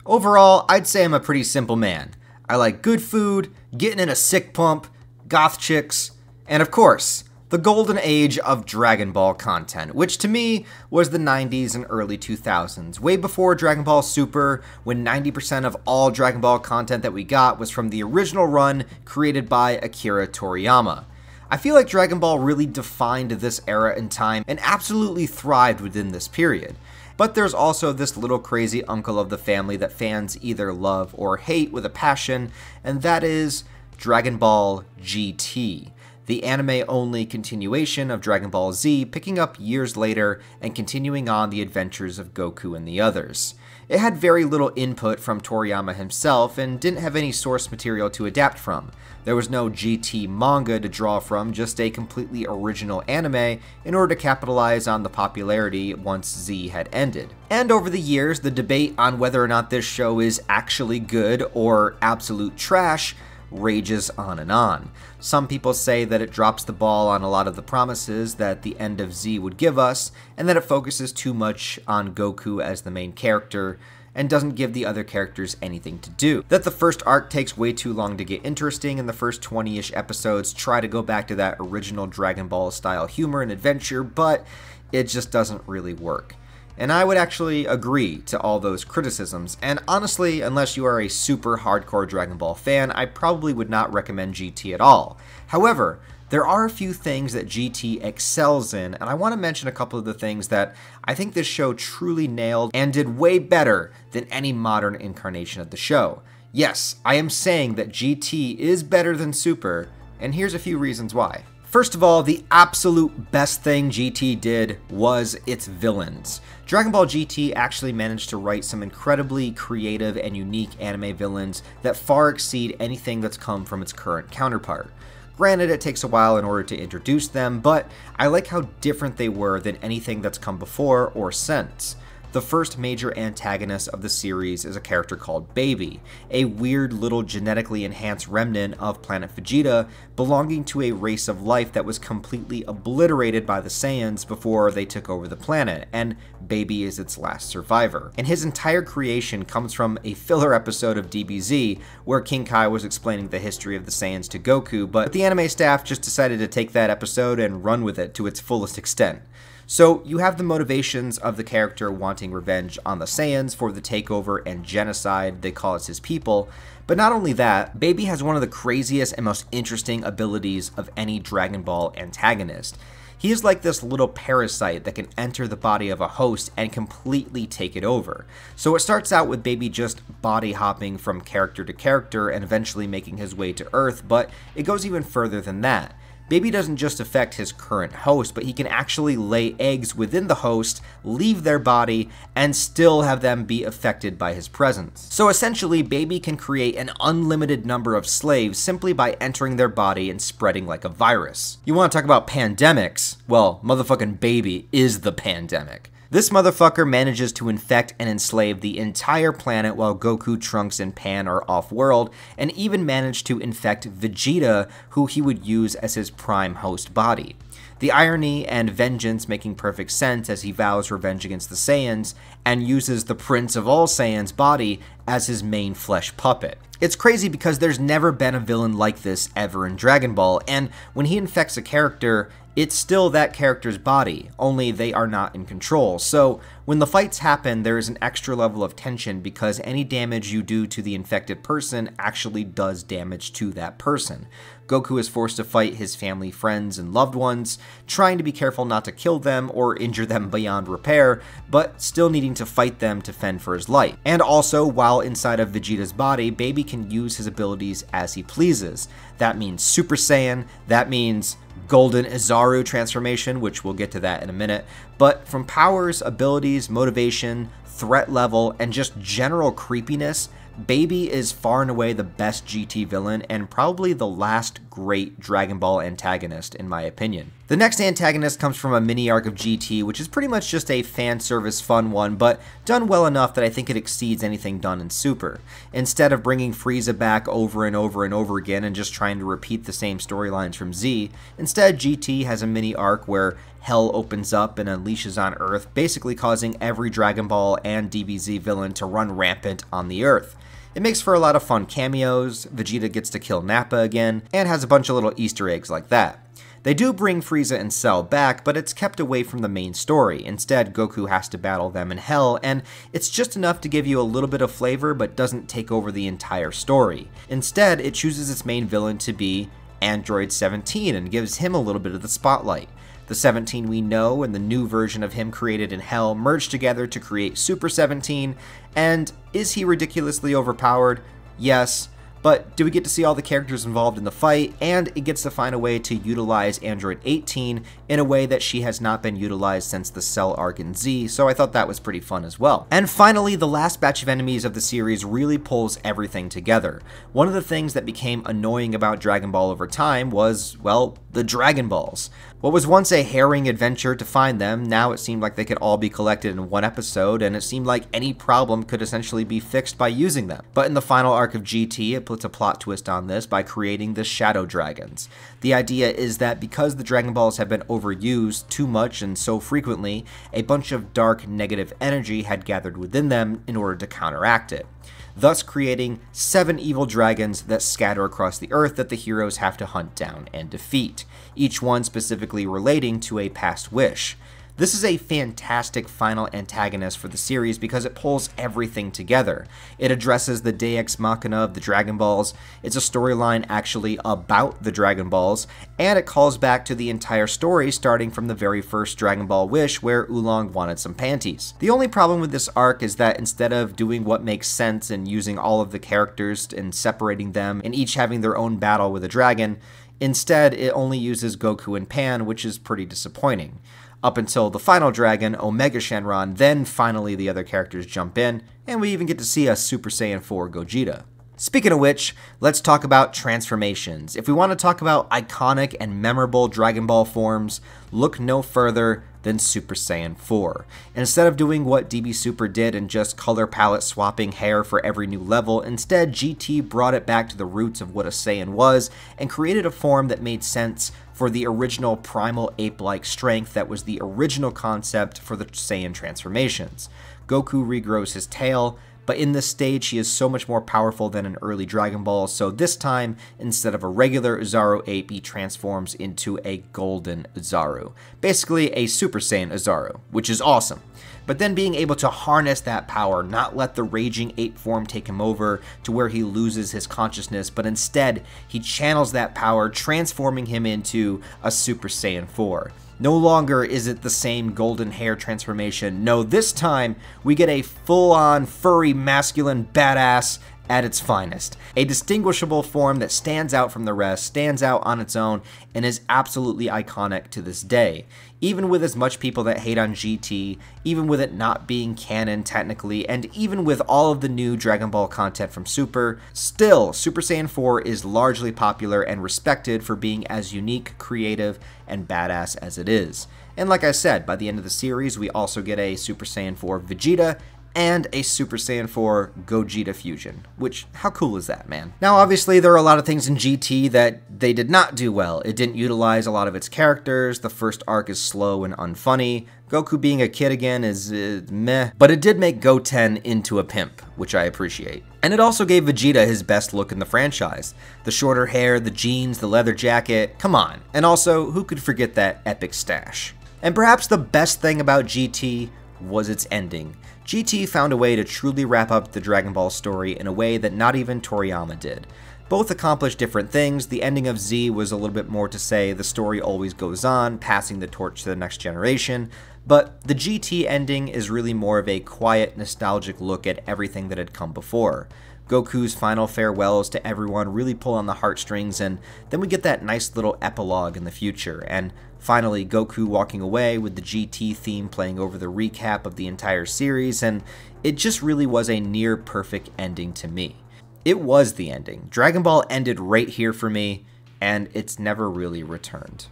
Overall, I'd say I'm a pretty simple man. I like good food, getting in a sick pump, goth chicks, and of course, the golden age of Dragon Ball content, which to me was the 90s and early 2000s, way before Dragon Ball Super, when 90% of all Dragon Ball content that we got was from the original run created by Akira Toriyama. I feel like Dragon Ball really defined this era in time and absolutely thrived within this period. But there's also this little crazy uncle of the family that fans either love or hate with a passion, and that is Dragon Ball GT, the anime-only continuation of Dragon Ball Z, picking up years later and continuing on the adventures of Goku and the others. It had very little input from Toriyama himself and didn't have any source material to adapt from. There was no GT manga to draw from, just a completely original anime in order to capitalize on the popularity once Z had ended. And over the years, the debate on whether or not this show is actually good or absolute trash rages on and on. Some people say that it drops the ball on a lot of the promises that the end of Z would give us, and that it focuses too much on Goku as the main character, and doesn't give the other characters anything to do. That the first arc takes way too long to get interesting, and the first 20-ish episodes try to go back to that original Dragon Ball style humor and adventure, but it just doesn't really work. And I would actually agree to all those criticisms, and honestly, unless you are a super hardcore Dragon Ball fan, I probably would not recommend GT at all. However, there are a few things that GT excels in, and I want to mention a couple of the things that I think this show truly nailed and did way better than any modern incarnation of the show. Yes, I am saying that GT is better than Super, and here's a few reasons why. First of all, the absolute best thing GT did was its villains. Dragon Ball GT actually managed to write some incredibly creative and unique anime villains that far exceed anything that's come from its current counterpart. Granted, it takes a while in order to introduce them, but I like how different they were than anything that's come before or since. The first major antagonist of the series is a character called Baby, a weird little genetically enhanced remnant of planet Vegeta belonging to a race of life that was completely obliterated by the Saiyans before they took over the planet, and Baby is its last survivor. And his entire creation comes from a filler episode of DBZ where King Kai was explaining the history of the Saiyans to Goku, but the anime staff just decided to take that episode and run with it to its fullest extent. So you have the motivations of the character wanting revenge on the Saiyans for the takeover and genocide they cause his people, but not only that, Baby has one of the craziest and most interesting abilities of any Dragon Ball antagonist. He is like this little parasite that can enter the body of a host and completely take it over. So it starts out with Baby just body hopping from character to character and eventually making his way to Earth, but it goes even further than that. Baby doesn't just affect his current host, but he can actually lay eggs within the host, leave their body, and still have them be affected by his presence. So essentially, Baby can create an unlimited number of slaves simply by entering their body and spreading like a virus. You want to talk about pandemics? Well, motherfucking Baby is the pandemic. This motherfucker manages to infect and enslave the entire planet while Goku, Trunks, and Pan are off-world, and even managed to infect Vegeta, who he would use as his prime host body. The irony and vengeance making perfect sense as he vows revenge against the Saiyans, and uses the Prince of all Saiyans' body as his main flesh puppet. It's crazy because there's never been a villain like this ever in Dragon Ball, and when he infects a character, it's still that character's body, only they are not in control. So when the fights happen, there is an extra level of tension because any damage you do to the infected person actually does damage to that person. Goku is forced to fight his family, friends, and loved ones, trying to be careful not to kill them or injure them beyond repair, but still needing to fight them to fend for his life. And also, while inside of Vegeta's body, Baby can use his abilities as he pleases. That means Super Saiyan, that means Golden Izaru transformation, which we'll get to that in a minute, but from powers, abilities, motivation, threat level, and just general creepiness, Baby is far and away the best GT villain and probably the last great Dragon Ball antagonist in my opinion. The next antagonist comes from a mini arc of GT, which is pretty much just a fan service fun one, but done well enough that I think it exceeds anything done in Super. Instead of bringing Frieza back over and over and over again and just trying to repeat the same storylines from Z, instead GT has a mini arc where hell opens up and unleashes on Earth, basically causing every Dragon Ball and DBZ villain to run rampant on the Earth. It makes for a lot of fun cameos, Vegeta gets to kill Nappa again, and has a bunch of little Easter eggs like that. They do bring Frieza and Cell back, but it's kept away from the main story. Instead, Goku has to battle them in Hell, and it's just enough to give you a little bit of flavor, but doesn't take over the entire story. Instead, it chooses its main villain to be Android 17 and gives him a little bit of the spotlight. The 17 we know and the new version of him created in Hell merge together to create Super 17, and is he ridiculously overpowered? Yes. But do we get to see all the characters involved in the fight, and it gets to find a way to utilize Android 18 in a way that she has not been utilized since the Cell arc in Z, so I thought that was pretty fun as well. And finally, the last batch of enemies of the series really pulls everything together. One of the things that became annoying about Dragon Ball over time was, well, the Dragon Balls. What was once a harrowing adventure to find them, now it seemed like they could all be collected in one episode, and it seemed like any problem could essentially be fixed by using them. But in the final arc of GT, it puts a plot twist on this by creating the Shadow Dragons. The idea is that because the Dragon Balls have been overused too much and so frequently, a bunch of dark, negative energy had gathered within them in order to counteract it, thus creating 7 evil dragons that scatter across the earth that the heroes have to hunt down and defeat, each one specifically relating to a past wish. This is a fantastic final antagonist for the series because it pulls everything together. It addresses the Deus Machina of the Dragon Balls, it's a storyline actually about the Dragon Balls, and it calls back to the entire story starting from the very first Dragon Ball Wish where Oolong wanted some panties. The only problem with this arc is that instead of doing what makes sense and using all of the characters and separating them and each having their own battle with a dragon, instead it only uses Goku and Pan, which is pretty disappointing. Up until the final dragon, Omega Shenron, then finally the other characters jump in, and we even get to see a Super Saiyan 4 Gogeta. Speaking of which, let's talk about transformations. If we want to talk about iconic and memorable Dragon Ball forms, look no further than Super Saiyan 4. Instead of doing what DB Super did and just color palette swapping hair for every new level, instead GT brought it back to the roots of what a Saiyan was and created a form that made sense for the original primal ape-like strength that was the original concept for the Saiyan transformations. Goku regrows his tail, but in this stage he is so much more powerful than in early Dragon Ball, so this time, instead of a regular Oozaru ape, he transforms into a golden Oozaru. Basically a Super Saiyan Oozaru, which is awesome. But then being able to harness that power, not let the raging ape form take him over to where he loses his consciousness, but instead he channels that power, transforming him into a Super Saiyan 4. No longer is it the same golden hair transformation. No, this time we get a full-on furry masculine badass at its finest. A distinguishable form that stands out from the rest, stands out on its own, and is absolutely iconic to this day. Even with as much people that hate on GT, even with it not being canon technically, and even with all of the new Dragon Ball content from Super, still, Super Saiyan 4 is largely popular and respected for being as unique, creative, and badass as it is. And like I said, by the end of the series, we also get a Super Saiyan 4 Vegeta, and a Super Saiyan 4 Gogeta fusion, which, how cool is that, man? Now, obviously, there are a lot of things in GT that they did not do well. It didn't utilize a lot of its characters, the first arc is slow and unfunny, Goku being a kid again is meh, but it did make Goten into a pimp, which I appreciate. And it also gave Vegeta his best look in the franchise. The shorter hair, the jeans, the leather jacket, come on. And also, who could forget that epic stash? And perhaps the best thing about GT was its ending. GT found a way to truly wrap up the Dragon Ball story in a way that not even Toriyama did. Both accomplished different things. The ending of Z was a little bit more to say the story always goes on, passing the torch to the next generation, but the GT ending is really more of a quiet, nostalgic look at everything that had come before. Goku's final farewells to everyone really pull on the heartstrings, and then we get that nice little epilogue in the future, and finally Goku walking away with the GT theme playing over the recap of the entire series, and it just really was a near perfect ending to me. It was the ending. Dragon Ball ended right here for me, and it's never really returned.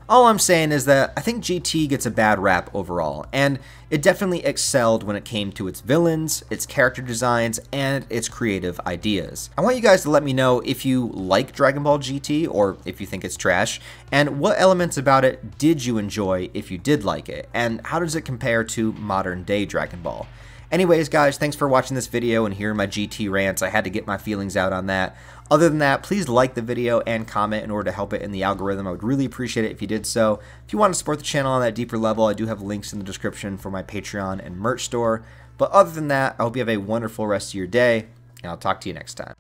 All I'm saying is that I think GT gets a bad rap overall, and it definitely excelled when it came to its villains, its character designs, and its creative ideas. I want you guys to let me know if you like Dragon Ball GT or if you think it's trash, and what elements about it did you enjoy if you did like it, and how does it compare to modern day Dragon Ball. Anyways, guys, thanks for watching this video and hearing my GT rants. I had to get my feelings out on that. Other than that, please like the video and comment in order to help it in the algorithm. I would really appreciate it if you did so. If you want to support the channel on that deeper level, I do have links in the description for my Patreon and merch store. But other than that, I hope you have a wonderful rest of your day, and I'll talk to you next time.